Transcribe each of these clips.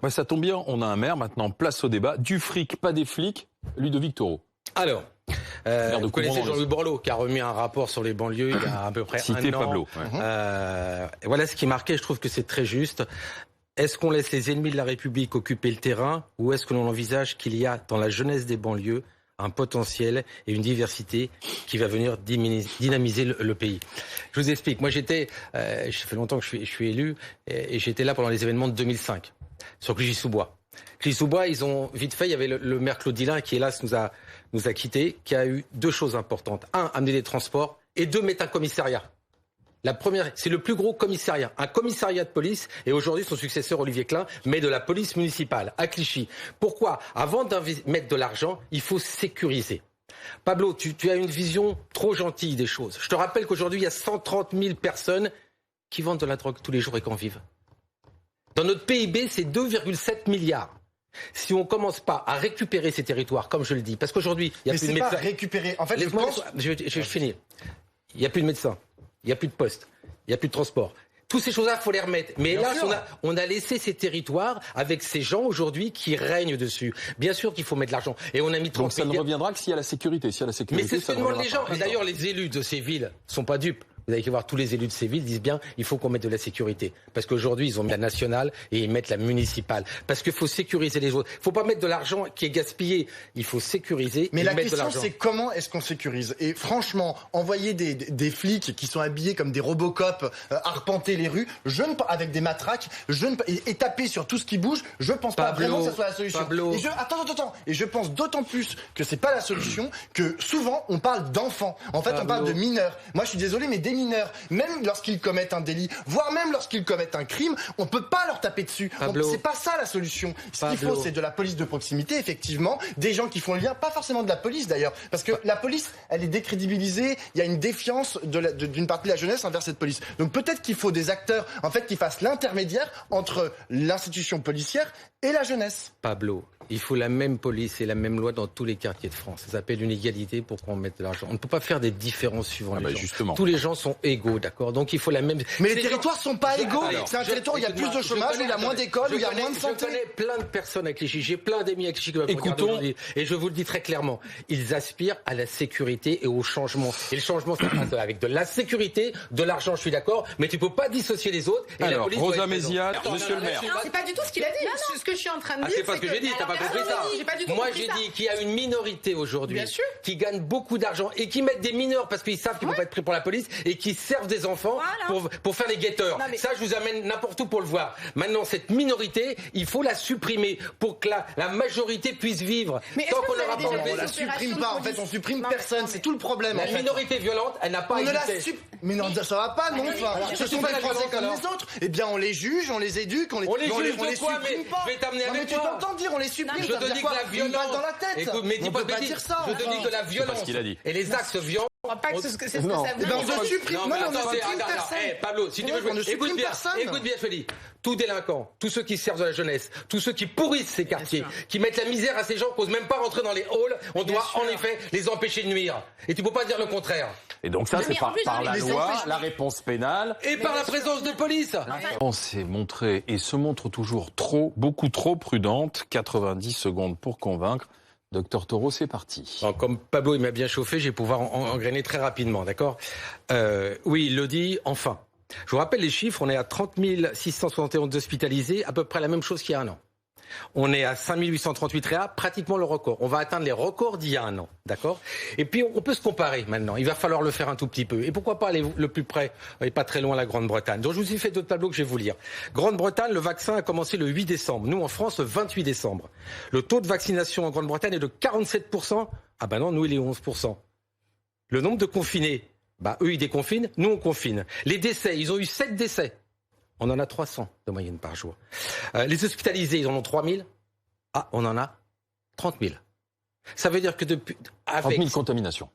Bah, ça tombe bien, on a un maire maintenant, place au débat. Du fric, pas des flics, Ludovic Toro. Alors, vous connaissez Jean-Louis Borloo qui a remis un rapport sur les banlieues il y a à peu près un an. Pablo. Voilà ce qui marquait, je trouve que c'est très juste. Est-ce qu'on laisse les ennemis de la République occuper le terrain ou est-ce que l'on envisage qu'il y a dans la jeunesse des banlieues un potentiel et une diversité qui va venir dynamiser le pays. Je vous explique. Moi, ça fait longtemps que je suis élu et j'étais là pendant les événements de 2005 sur Clichy-sous-Bois. Clichy-sous-Bois, ils ont vite fait. Il y avait le maire Claude Dillin qui, hélas, nous a quittés, qui a eu deux choses importantes. Un, amener des transports et deux, mettre un commissariat. La première, c'est le plus gros commissariat, un commissariat de police, et aujourd'hui son successeur Olivier Klein met de la police municipale à Clichy. Pourquoi ? Avant de mettre de l'argent, il faut sécuriser. Pablo, tu as une vision trop gentille des choses. Je te rappelle qu'aujourd'hui, il y a 130 000 personnes qui vendent de la drogue tous les jours et qui en vivent. Dans notre PIB, c'est 2,7 milliards. Si on ne commence pas à récupérer ces territoires, comme je le dis, parce qu'aujourd'hui, il n'y a plus de médecins. Mais c'est pas récupérer. En fait, je finis. Il n'y a plus de médecins. Il n'y a plus de postes, il n'y a plus de transport. Toutes ces choses-là, il faut les remettre. Mais là, on a laissé ces territoires avec ces gens aujourd'hui qui règnent dessus. Bien sûr qu'il faut mettre de l'argent. Et on a mis 30 Donc ça ne reviendra que s'il y a la sécurité. S'il y a la sécurité, mais c'est ce que demandent les gens. Et d'ailleurs, les élus de ces villes ne sont pas dupes. Vous avez qu'à voir tous les élus de ces villes disent bien il faut qu'on mette de la sécurité. Parce qu'aujourd'hui, ils ont mis la nationale et ils mettent la municipale. Parce qu'il faut sécuriser les autres. Il ne faut pas mettre de l'argent qui est gaspillé. Il faut sécuriser mais et la mettre de l'argent. question, c'est comment est-ce qu'on sécurise ? Et franchement, envoyer des flics qui sont habillés comme des Robocop, arpenter les rues, avec des matraques, et taper sur tout ce qui bouge, je ne pense pas vraiment que ça soit la solution. Attends. Et je pense d'autant plus que c'est pas la solution que souvent on parle d'enfants. En fait, on parle de mineurs. Moi, je suis désolé, mais des mineurs, même lorsqu'ils commettent un délit, voire même lorsqu'ils commettent un crime, on peut pas leur taper dessus. C'est pas ça la solution. Ce qu'il faut, c'est de la police de proximité, effectivement, des gens qui font le lien, pas forcément de la police d'ailleurs, parce que la police, elle est décrédibilisée, il y a une défiance d'une partie de la jeunesse envers cette police. Donc peut-être qu'il faut des acteurs, en fait, qui fassent l'intermédiaire entre l'institution policière et la jeunesse. Pablo, il faut la même police et la même loi dans tous les quartiers de France. Ça s'appelle une égalité pour qu'on mette de l'argent. On ne peut pas faire des différences suivant les gens. Justement. Tous les gens sont égaux, d'accord ? Donc il faut la même... Mais les territoires ne sont pas égaux. C'est un territoire où il y a plus de chômage, où il y a moins d'écoles, où il y a moins de santé. Je connais plein de personnes à Clichy. J'ai plein d'amis à Clichy qui peuvent regarder aujourd'hui. Et je vous le dis très clairement, ils aspirent à la sécurité et au changement. Et le changement, ça passe avec de la sécurité, de l'argent, je suis d'accord, mais tu ne peux pas dissocier les autres. Et alors, la police Rosa Méziane, monsieur le maire. C'est pas du tout ce qu'il a dit. Ce que je suis en train de dire, c'est pas ce que j'ai dit, t'as pas compris ça. Moi, j'ai dit qu'il y a une minorité aujourd'hui qui gagne beaucoup d'argent et qui mettent des mineurs parce qu'ils savent qu'ils ne vont pas être pris pour la police et qui servent des enfants pour faire les guetteurs. Ça, je vous amène n'importe où pour le voir. Maintenant, cette minorité, il faut la supprimer pour que la majorité puisse vivre. Mais tant qu'on n'aura pas on la supprime pas, en fait, on supprime personne, c'est tout le problème. La minorité violente, elle n'a pas existé. Mais non, ça va pas, non. Ce sont des Français comme les autres. Eh bien, on les juge, on les éduque, on les supprime pas. Je vais t'amener avec tu t'entends dire, on les supprime. Je te dis que la violence dans la tête. Écoute, mais dis pas dire ça. Je te dis que la violence et les actes violents. On pas que c'est ce que ça veut dire. On supprime. Non, on supprime personne. Pablo, si tu veux, écoute bien, je te dis. Tout délinquant, tous ceux qui servent de la jeunesse, tous ceux qui pourrissent ces quartiers, qui mettent la misère à ces gens qui n'osent même pas rentrer dans les halls, on doit en effet les empêcher de nuire. Et tu ne peux pas dire le contraire. Et donc ça, c'est par la loi, la réponse pénale. Et par la présence de police. On s'est montré et se montre toujours beaucoup trop prudente. 90 secondes pour convaincre. Docteur Toro, c'est parti. Alors, comme Pablo il m'a bien chauffé, je vais pouvoir engrainer très rapidement, d'accord ? Oui, il le dit, enfin. Je vous rappelle les chiffres, on est à 30 671 hospitalisés, à peu près la même chose qu'il y a un an. On est à 5 838 réa, pratiquement le record. On va atteindre les records d'il y a un an, d'accord ? Et puis on peut se comparer maintenant, il va falloir le faire un tout petit peu. Et pourquoi pas aller le plus près, et pas très loin, la Grande-Bretagne. Donc je vous ai fait d'autres tableaux que je vais vous lire. Grande-Bretagne, le vaccin a commencé le 8 décembre. Nous en France, le 28 décembre. Le taux de vaccination en Grande-Bretagne est de 47%. Ah ben non, nous il est 11%. Le nombre de confinés, eux ils déconfinent, nous on confine. Les décès, ils ont eu 7 décès. On en a 300 de moyenne par jour. Les hospitalisés, ils en ont 3 000. Ah, on en a 30 000. Ça veut dire que depuis... 30 000 contaminations.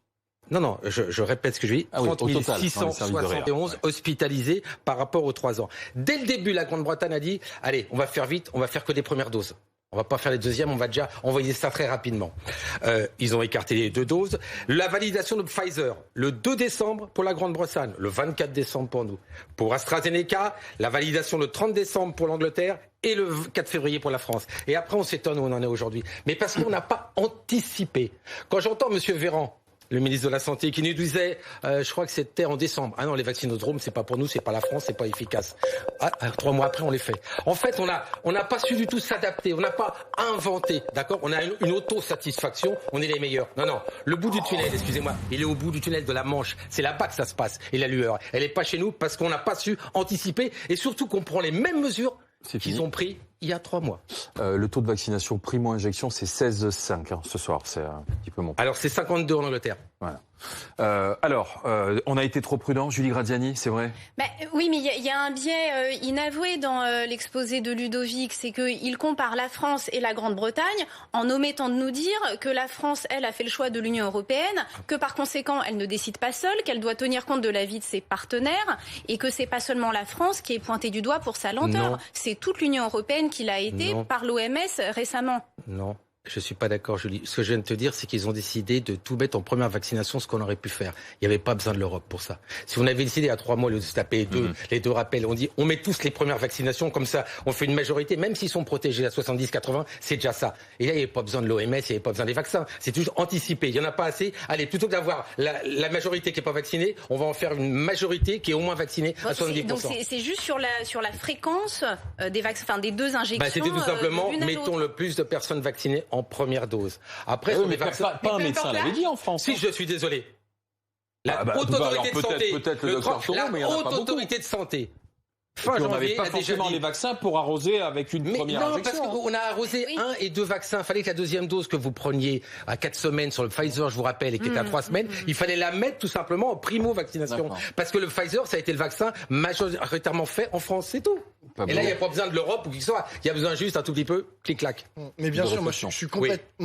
Non, je répète ce que je dis. 30 671 hospitalisés par rapport aux 3 ans. Dès le début, la Grande-Bretagne a dit, allez, on va faire vite, on va faire que des premières doses. On va pas faire les deuxièmes, on va déjà envoyer ça très rapidement. Ils ont écarté les 2 doses. La validation de Pfizer, le 2 décembre pour la Grande-Bretagne, le 24 décembre pour nous. Pour AstraZeneca, la validation le 30 décembre pour l'Angleterre et le 4 février pour la France. Et après, on s'étonne où on en est aujourd'hui. Mais parce qu'on n'a pas anticipé. Quand j'entends M. Véran, le ministre de la Santé, qui nous disait, je crois que c'était en décembre. Ah non, les vaccinodromes, c'est pas pour nous, c'est pas la France, c'est pas efficace. 3 mois après, on les fait. En fait, on n'a pas su du tout s'adapter, on n'a pas inventé, d'accord? On a une autosatisfaction, on est les meilleurs. Non, le bout du tunnel, excusez-moi, il est au bout du tunnel de la Manche. C'est là-bas que ça se passe. Et la lueur, elle est pas chez nous parce qu'on n'a pas su anticiper et surtout qu'on prend les mêmes mesures qu'ils ont pris il y a 3 mois. Le taux de vaccination primo-injection, c'est 16,5 ce soir. C'est un petit peu monté. Alors, c'est 52 en Angleterre. Voilà. On a été trop prudent, Julie Graziani, c'est vrai? Oui, mais il y a un biais inavoué dans l'exposé de Ludovic, c'est qu'il compare la France et la Grande-Bretagne en omettant de nous dire que la France, elle, a fait le choix de l'Union européenne, que par conséquent, elle ne décide pas seule, qu'elle doit tenir compte de l'avis de ses partenaires et que c'est pas seulement la France qui est pointée du doigt pour sa lenteur. Non. C'est toute l'Union européenne qui l'a été par l'OMS récemment. Non. Je suis pas d'accord, Julie. Ce que je viens de te dire, c'est qu'ils ont décidé de tout mettre en première vaccination, ce qu'on aurait pu faire. Il n'y avait pas besoin de l'Europe pour ça. Si on avait décidé à 3 mois, au lieu de se taper les deux rappels, on dit, on met tous les premières vaccinations, comme ça, on fait une majorité, même s'ils sont protégés à 70-80, c'est déjà ça. Et là, il n'y avait pas besoin de l'OMS, il n'y avait pas besoin des vaccins. C'est toujours anticipé. Il n'y en a pas assez. Allez, plutôt que d'avoir la majorité qui n'est pas vaccinée, on va en faire une majorité qui est au moins vaccinée à 70%. Donc c'est juste sur la fréquence des vaccins, enfin des 2 injections. C'était tout simplement, mettons le plus de personnes vaccinées en première dose. Après, mais pas un médecin l'avait dit en France. Si, je suis désolé. La haute autorité de santé, peut-être le docteur Thoreau, mais il y en a pas beaucoup. Autorité de santé. Fin janvier, on n'avait pas forcément les vaccins pour arroser avec une première injection. Parce qu'on a arrosé 1 et 2 vaccins. Il fallait que la deuxième dose que vous preniez à 4 semaines sur le Pfizer, je vous rappelle, et qui était à 3 semaines, il fallait la mettre tout simplement en primo-vaccination. Parce que le Pfizer, ça a été le vaccin majoritairement fait en France, c'est tout. Et là, il n'y a pas besoin de l'Europe ou qui que ce soit. Il y a besoin juste un tout petit peu, clic-clac. Mais bien sûr, moi je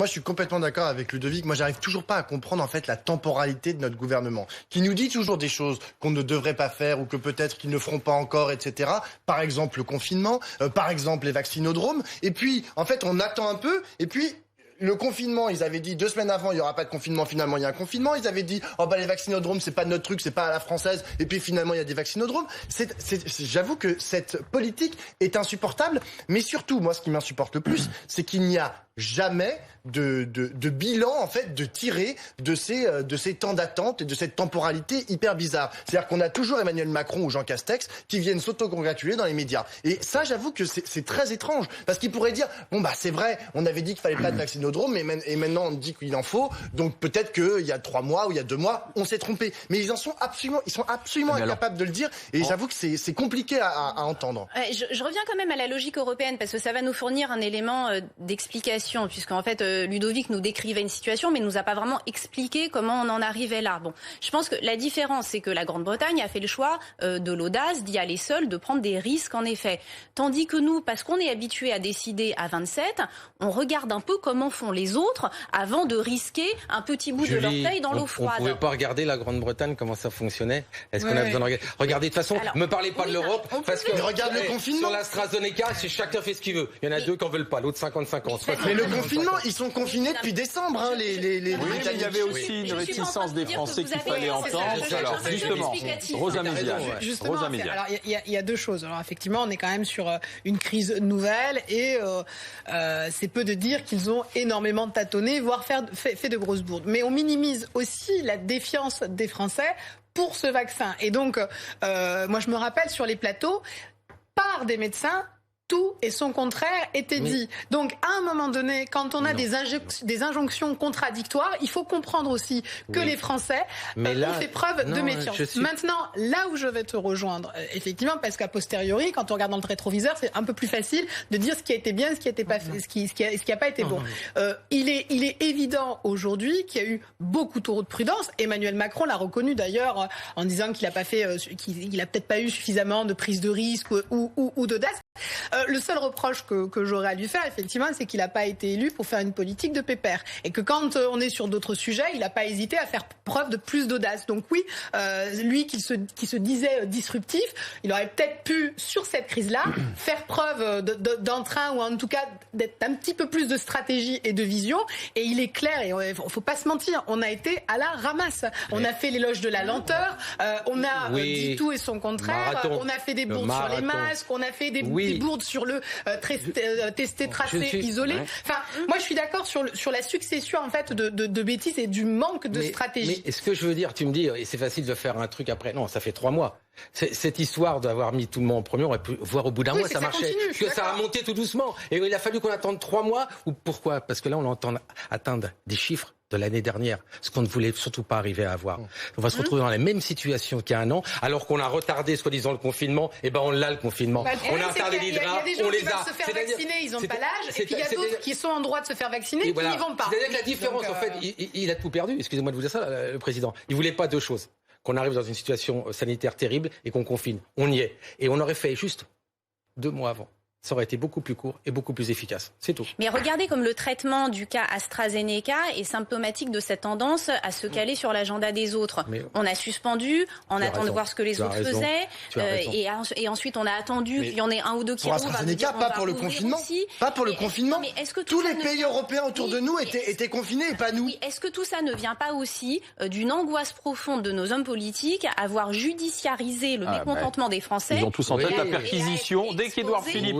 suis complètement d'accord avec Ludovic. Moi, j'arrive toujours pas à comprendre en fait la temporalité de notre gouvernement, qui nous dit toujours des choses qu'on ne devrait pas faire ou que peut-être qu'ils ne feront pas encore, etc. Par exemple, le confinement, par exemple, les vaccinodromes. Et puis, en fait, on attend un peu. Et puis, le confinement, ils avaient dit 2 semaines avant, il n'y aura pas de confinement. Finalement, il y a un confinement. Ils avaient dit, les vaccinodromes, c'est pas notre truc, c'est pas à la française. Et puis, finalement, il y a des vaccinodromes. J'avoue que cette politique est insupportable. Mais surtout, moi, ce qui m'insupporte le plus, c'est qu'il n'y a jamais de bilan en fait de tirer de ces temps d'attente et de cette temporalité hyper bizarre. C'est-à-dire qu'on a toujours Emmanuel Macron ou Jean Castex qui viennent s'autocongratuler dans les médias. Et ça, j'avoue que c'est très étrange parce qu'ils pourraient dire c'est vrai, on avait dit qu'il fallait pas de vaccinodrome et maintenant on dit qu'il en faut. Donc peut-être qu'il y a 3 mois ou il y a 2 mois, on s'est trompé. Mais ils sont absolument incapables de le dire et j'avoue que c'est compliqué à entendre. Je reviens quand même à la logique européenne parce que ça va nous fournir un élément d'explication puisqu'en fait Ludovic nous décrivait une situation mais nous a pas vraiment expliqué comment on en arrivait là. Bon, je pense que la différence c'est que la Grande-Bretagne a fait le choix de l'audace d'y aller seule, de prendre des risques en effet. Tandis que nous, parce qu'on est habitué à décider à 27, on regarde un peu comment font les autres avant de risquer un petit bout de l'orteil dans l'eau froide. On pouvait pas regarder la Grande-Bretagne comment ça fonctionnait. Est-ce qu'on a besoin de regarder? Regardez de toute façon, me parlez pas de l'Europe parce que regarde le confinement. Sur l'AstraZeneca, si chacun fait ce qu'il veut. Il y en a 2 qui en veulent pas, l'autre 55 ans. Mais le confinement, ils sont confinés depuis décembre, les mais il y avait aussi une réticence des Français qu'il fallait entendre. Alors, justement, Rosa Méziane. Alors, il y a 2 choses. Alors, effectivement, on est quand même sur une crise nouvelle et c'est peu de dire qu'ils ont énormément tâtonné, voire fait de grosses bourdes. Mais on minimise aussi la défiance des Français pour ce vaccin. Et donc, moi, je me rappelle sur les plateaux, par des médecins, tout et son contraire était dit. Donc, à un moment donné, quand on a des injonctions contradictoires, il faut comprendre aussi que les Français ont fait preuve de méfiance. Maintenant, là où je vais te rejoindre, effectivement, parce qu'à posteriori, quand on regarde dans le rétroviseur, c'est un peu plus facile de dire ce qui a été bien, ce qui a été pas, ce qui a pas été bon. Il est évident aujourd'hui qu'il y a eu beaucoup trop de prudence. Emmanuel Macron l'a reconnu d'ailleurs en disant qu'il a pas fait, qu'il a peut-être pas eu suffisamment de prise de risque ou d'audace. Le seul reproche que j'aurais à lui faire, effectivement, c'est qu'il n'a pas été élu pour faire une politique de pépère. Et que quand on est sur d'autres sujets, il n'a pas hésité à faire preuve de plus d'audace. Donc oui, lui qui se disait disruptif, il aurait peut-être pu, sur cette crise-là, faire preuve d'entrain ou en tout cas d'être un petit peu plus de stratégie et de vision. Et il est clair, et il faut pas se mentir, on a été à la ramasse. On a fait l'éloge de la lenteur, on a dit tout et son contraire, on a fait des bourdes sur les masques, on a fait des bourdes sur le tester, tracer, isolé. Enfin, moi je suis d'accord sur la succession en fait de bêtises et du manque de stratégie. Mais ce que je veux dire, tu me dis, et c'est facile de faire un truc après. Non, ça fait 3 mois. Cette histoire d'avoir mis tout le monde en premier, on aurait pu voir au bout d'un mois, ça marchait. Parce que ça a monté tout doucement. Et il a fallu qu'on attende 3 mois. Ou pourquoi ? Parce que là, on entend atteindre des chiffres de l'année dernière, ce qu'on ne voulait surtout pas arriver à avoir. On va se retrouver dans la même situation qu'il y a un an, alors qu'on a retardé, soi-disant, le confinement. Et ben, on l'a, le confinement. On a retardé les draps, on les a. Il y a des gens qui veulent se faire vacciner, ils n'ont pas l'âge. Et puis il y a d'autres qui sont en droit de se faire vacciner, qui n'y vont pas. C'est-à-dire que la différence, en fait, il a tout perdu. Excusez-moi de vous dire ça, le président. Il voulait pas 2 choses. Qu'on arrive dans une situation sanitaire terrible et qu'on confine. On y est. Et on aurait fait juste 2 mois avant. Ça aurait été beaucoup plus court et beaucoup plus efficace. C'est tout. Mais regardez comme le traitement du cas AstraZeneca est symptomatique de cette tendance à se caler sur l'agenda des autres. On a suspendu, en attendant de voir ce que les autres faisaient, et ensuite on a attendu qu'il y en ait un ou deux qui pour AstraZeneca, pas pour le confinement. Pas pour le confinement. Tous les pays européens autour de nous étaient confinés et pas nous. Oui, est-ce que tout ça ne vient pas aussi d'une angoisse profonde de nos hommes politiques à avoir judiciarisé le mécontentement des Français? Ils ont tous en tête la perquisition. Dès qu'Édouard Philippe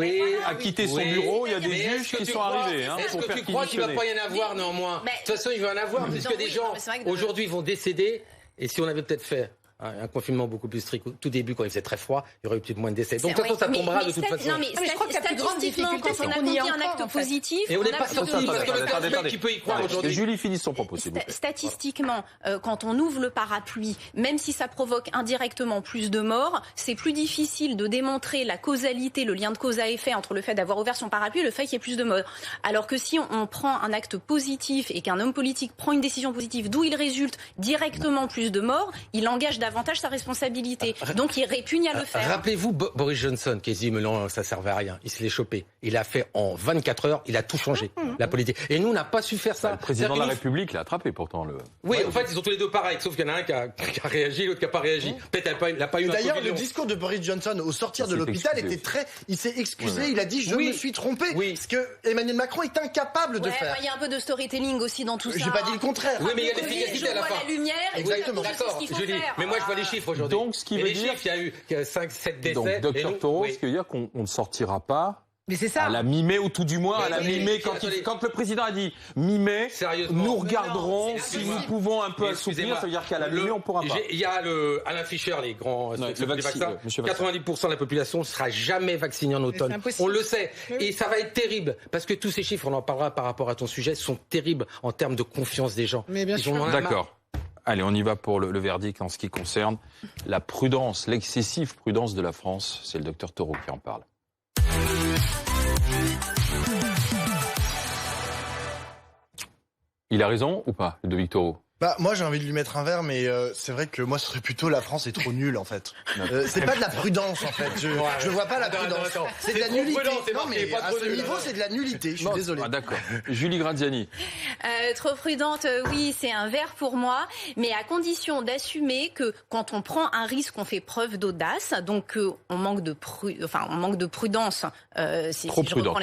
a quitté son bureau, il y a des juges qui sont arrivés pour perquisitionner. Est-ce que tu crois qu'il ne va pas y en avoir néanmoins? De toute façon, il va y en avoir, puisque des gens aujourd'hui vont décéder. Et si on avait peut-être fait un confinement beaucoup plus strict au tout début, quand il faisait très froid, il y aurait eu plus de moins de décès. Donc, de toute façon, ça tombera de toute façon. Non, mais je crois que la plus grande difficulté, c'est qu'on y a un acte positif. Et on n'est pas sorti parce que le mec qui peut y croire aujourd'hui. Julie finit son propos, s'il vous plaît. Statistiquement, quand on ouvre le parapluie, même si ça provoque indirectement plus de morts, c'est plus difficile de démontrer la causalité, le lien de cause à effet entre le fait d'avoir ouvert son parapluie et le fait qu'il y ait plus de morts. Alors que si on prend un acte positif et qu'un homme politique prend une décision positive d'où il résulte directement plus de morts, il engage davantage sa responsabilité. Donc il répugne à le faire. Rappelez-vous Boris Johnson qui a dit mais non, ça servait à rien. Il se l'est chopé. Il a fait en 24 heures, il a tout changé, la politique. Et nous, on n'a pas su faire ça. Le président de la République l'a attrapé pourtant. Oui, en fait, ils sont tous les deux pareils, sauf qu'il y en a un qui a réagi, l'autre qui n'a pas réagi. Peut-être il n'a pas eu un D'ailleurs, le discours de Boris Johnson au sortir de l'hôpital était très... Il s'est excusé, il a dit « je me suis trompé ». Ce que Emmanuel Macron est incapable de faire. Il y a un peu de storytelling aussi dans tout ça. J'ai pas dit le contraire. Oui, mais il y a l'efficacité à la fin. La lumière, exactement. D'accord, Julie. Mais moi, je vois les chiffres aujourd'hui. Donc, ce qui veut dire qu'il y a eu 5-7 décès. Donc, Dr Taureau, ce qui veut dire qu'on ne sortira pas Mais c'est ça. à la mi-mai, ou tout du moins à la mi-mai, quand le président a dit mi-mai, nous regarderons si nous pouvons un peu assouplir, ça veut dire qu'à la mi-mai, on ne pourra pas. Il y a Alain Fischer, les grands vaccins. 90% de la population ne sera jamais vaccinée en automne. On le sait. Et ça va être terrible. Parce que tous ces chiffres, on en parlera par rapport à ton sujet, sont terribles en termes de confiance des gens. Mais bien sûr. D'accord. Allez, on y va pour le verdict en ce qui concerne la prudence, l'excessive prudence de la France. C'est le docteur Taureau qui en parle. Il a raison ou pas, Ludovic Taureau? Moi j'ai envie de lui mettre un verre, mais c'est vrai que moi ce serait plutôt la France est trop nulle en fait. C'est pas de la prudence en fait. Je vois pas la prudence. C'est de la nullité. Non mais à ce niveau c'est de la nullité. Je suis désolé. D'accord. Julie Graziani. Trop prudente, oui, c'est un verre pour moi, mais à condition d'assumer que quand on prend un risque, on fait preuve d'audace, donc on manque de prudence. Trop prudent.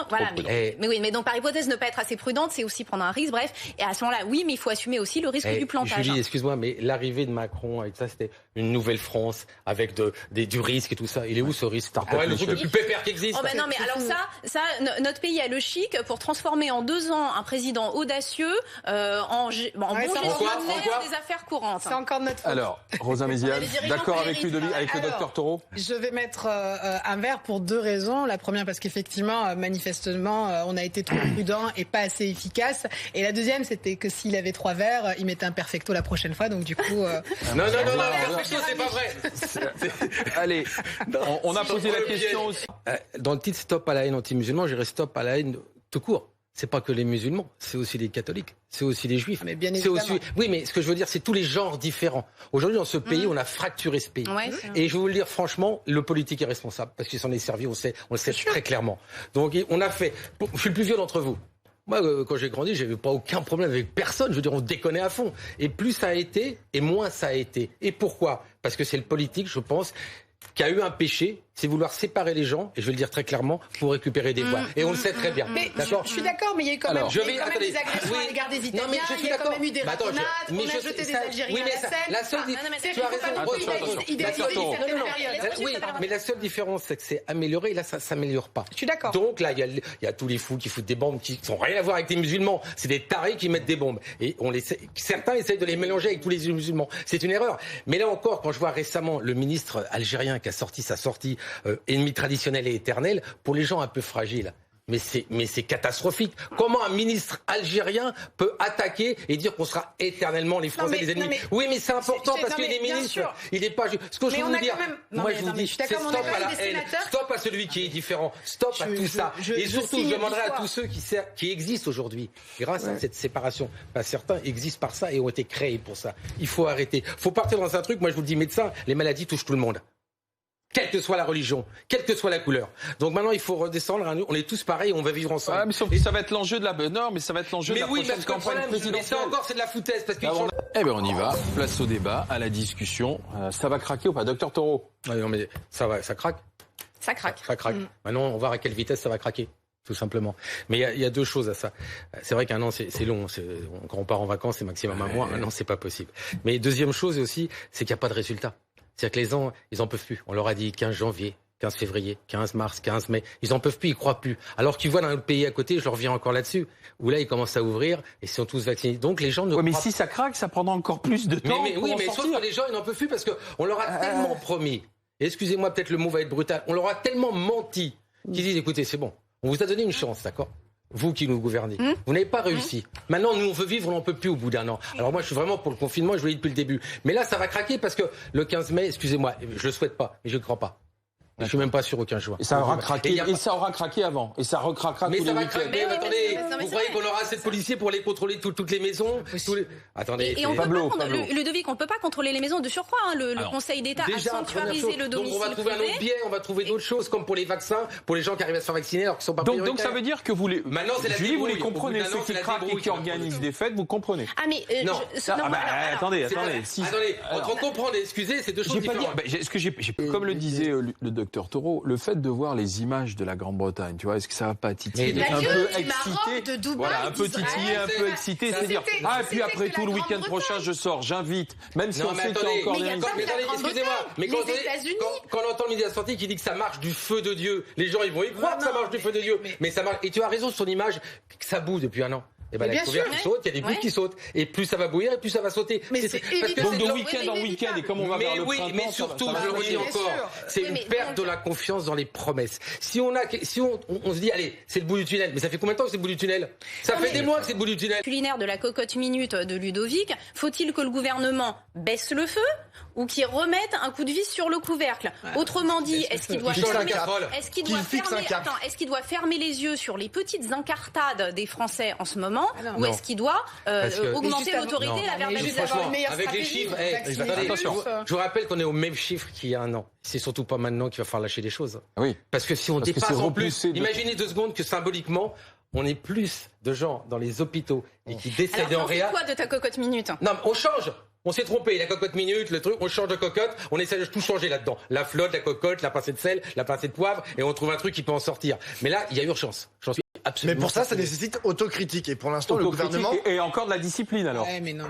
Voilà, mais oui, mais donc par hypothèse ne pas être assez prudente, c'est aussi prendre un risque. Bref, et à ce moment-là, oui, mais il faut assumer aussi le risque du plantage. Julie, excuse-moi, mais l'arrivée de Macron avec ça, c'était une nouvelle France avec du risque et tout ça. Il est où ce risque? C'est le truc le plus pépère qui existe. Oh ben non, mais alors ça, notre pays a le chic pour transformer en 2 ans un président audacieux en bon gestionnaire des affaires courantes. C'est encore notre faute. Alors, Rosa Méziane, d'accord avec Ludovic, avec le docteur Taureau? Je vais mettre un verre pour 2 raisons. La première parce qu'effectivement, manifestement, on a été trop prudent et pas assez efficace. Et la deuxième, c'était que s'il avait 3 verres, il mettait un perfecto la prochaine fois. Donc du coup... Non, perfecto, c'est pas vrai. Allez, on a posé la question aussi. Dans le titre Stop à la haine anti-musulman, j'irais Stop à la haine tout court. c'est pas que les musulmans, c'est aussi les catholiques, c'est aussi les juifs. Mais bien évidemment. évidemment. Oui, mais ce que je veux dire, c'est tous les genres différents. Aujourd'hui, dans ce pays, on a fracturé ce pays. Ouais, et je vais vous le dire franchement, le politique est responsable parce qu'il s'en est servi, on le sait très clairement. Donc, on a fait. Je suis le plus vieux d'entre vous. Moi, quand j'ai grandi, j'avais pas aucun problème avec personne. Je veux dire, on déconnait à fond. Et plus ça a été, et moins ça a été. Et pourquoi ? Parce que c'est le politique, je pense, qui a eu un péché, c'est vouloir séparer les gens, et je vais le dire très clairement, pour récupérer des voix. Et on le sait très bien. Mais d'accord ? je suis d'accord, mais il y a eu quand même, attendez, des agressions à l'égard des Italiens, non, mais je suis il y a quand d'accord. même eu des ratonnades, on a jeté des Algériens à la Seine. Tu as raison. Oui, mais la seule différence, c'est que c'est amélioré, et là, ça ne s'améliore pas. Je suis d'accord. Donc là, il y a tous les fous qui foutent des bombes qui n'ont rien à voir avec les musulmans. C'est des tarés qui mettent des bombes. Et certains essayent de les mélanger avec tous les musulmans. C'est une erreur. Mais là encore, quand je vois récemment le ministre algérien qui a sorti sa sortie ennemi traditionnel et éternel, pour les gens un peu fragiles. Mais c'est catastrophique. Comment un ministre algérien peut attaquer et dire qu'on sera éternellement les Français des ennemis ? Oui, mais c'est important parce qu'il est ministre. Il n'est pas. Ce que je veux vous dire, moi je vous dis, c'est stop à la haine, stop à celui qui est différent, stop à tout ça. Et surtout, je demanderai à tous ceux qui existent aujourd'hui, grâce à cette séparation. Certains existent par ça et ont été créés pour ça. Il faut arrêter. Il faut partir dans un truc. Moi, je vous dis, médecin, les maladies touchent tout le monde. Quelle que soit la religion, quelle que soit la couleur. Donc maintenant, il faut redescendre. On est tous pareils, on va vivre ensemble. Ah, mais sauf que ça va être l'enjeu de la. Non, mais ça va être l'enjeu de la prochaine campagne présidentielle. Mais ça encore, c'est de la foutaise parce qu'ils sont. Eh bien, on y va. Place au débat, à la discussion. Ça va craquer ou pas, Docteur Taureau ? Non, mais ça craque. Ça craque. Ça craque. Maintenant, on va voir à quelle vitesse ça va craquer. Tout simplement. Mais il y a deux choses à ça. C'est vrai qu'un an, c'est long. Quand on part en vacances, c'est maximum un mois. Un an, c'est pas possible. Mais deuxième chose aussi, c'est qu'il n'y a pas de résultat. C'est-à-dire que les gens, ils en peuvent plus. On leur a dit 15 janvier, 15 février, 15 mars, 15 mai. Ils en peuvent plus, ils croient plus. Alors qu'ils voient dans notre pays à côté, je reviens encore là-dessus, où là, ils commencent à ouvrir et ils sont tous vaccinés. Donc les gens ne mais si ça craque, ça prendra encore plus de temps. Mais sauf que les gens, ils n'en peuvent plus parce qu'on leur a tellement promis. Et excusez-moi, peut-être le mot va être brutal. On leur a tellement menti qu'ils disent, écoutez, c'est bon. On vous a donné une chance, d'accord ? Vous qui nous gouvernez, vous n'avez pas réussi. Maintenant, nous, on veut vivre, on n'en peut plus au bout d'un an. Alors moi, je suis vraiment pour le confinement, je vous l'ai dit depuis le début. Mais là, ça va craquer parce que le 15 mai, excusez-moi, je le souhaite pas, mais je ne crois pas. Je suis même pas sûr au 15 juin. Et ça aura craqué, et ça aura craqué avant. Et ça recraquera tous les week-ends. Mais attendez, vous croyez qu'on aura assez de policiers pour aller contrôler toutes les maisons Attendez. Et on Ludovic, on ne peut pas contrôler les maisons de surcroît. Le Conseil d'État a sanctuarisé le domicile. Donc on va trouver un autre biais, on va trouver d'autres choses, comme pour les vaccins, pour les gens qui arrivent à se faire vacciner alors qu'ils sont pas prioritaires. Donc ça veut dire que vous les... Maintenant, c'est la Julie, vous les débrouille. comprenez, ceux qui craquent et qui organisent des fêtes, vous comprenez. Ah mais... Non. Attendez. Entre comprendre et excuser, c'est deux choses différentes. Comme le disait le docteur Taureau, le fait de voir les images de la Grande-Bretagne, tu vois, est-ce que ça va pas titiller un peu excité, voilà, un peu titillé, un peu excité, c'est-à-dire et puis après tout le week-end prochain je sors, j'invite, même si on sait qu'il y a encore des risques. Excusez-moi, mais quand on entend le ministre de la Santé qui dit que ça marche du feu de Dieu, les gens ils vont y croire que ça marche du feu de Dieu, mais ça marche. Et tu as raison sur l'image, que ça boue depuis un an. Et ben la couvercle saute, il y a des gouttes qui sautent. Et plus ça va bouillir, et plus ça va sauter. Mais c'est évident. Donc de week-end en week-end, et comme on va vers le printemps... Mais surtout, je le redis encore, c'est une perte de la confiance dans les promesses. Si on se dit, allez, c'est le bout du tunnel, mais ça fait combien de temps que c'est le bout du tunnel ? Ça fait des mois que c'est le bout du tunnel. Culinaire de la cocotte minute de Ludovic, faut-il que le gouvernement baisse le feu ou qu'il remette un coup de vis sur le couvercle ? Autrement dit, est-ce qu'il doit fermer les yeux sur les petites incartades des Français en ce moment, ou est-ce qu'il doit augmenter l'autorité, la verbalisation ? Avec les chiffres, attention, je vous rappelle qu'on est au même chiffre qu'il y a un an. C'est surtout pas maintenant qu'il va falloir lâcher les choses. Oui. Parce que si on dépasse en plus, imaginez 2 secondes que symboliquement, on ait plus de gens dans les hôpitaux et qui décèdent en réa. Alors, quoi de ta cocotte minute ? Non, on change. On s'est trompé, la cocotte minute, le truc, on change de cocotte, on essaie de tout changer là-dedans. La flotte, la cocotte, la pincée de sel, la pincée de poivre, et on trouve un truc qui peut en sortir. Mais là, il y a urgence. J'en suis absolument. Mais pour ça nécessite autocritique. Et pour l'instant, le gouvernement... Et encore de la discipline alors. Ouais, mais non.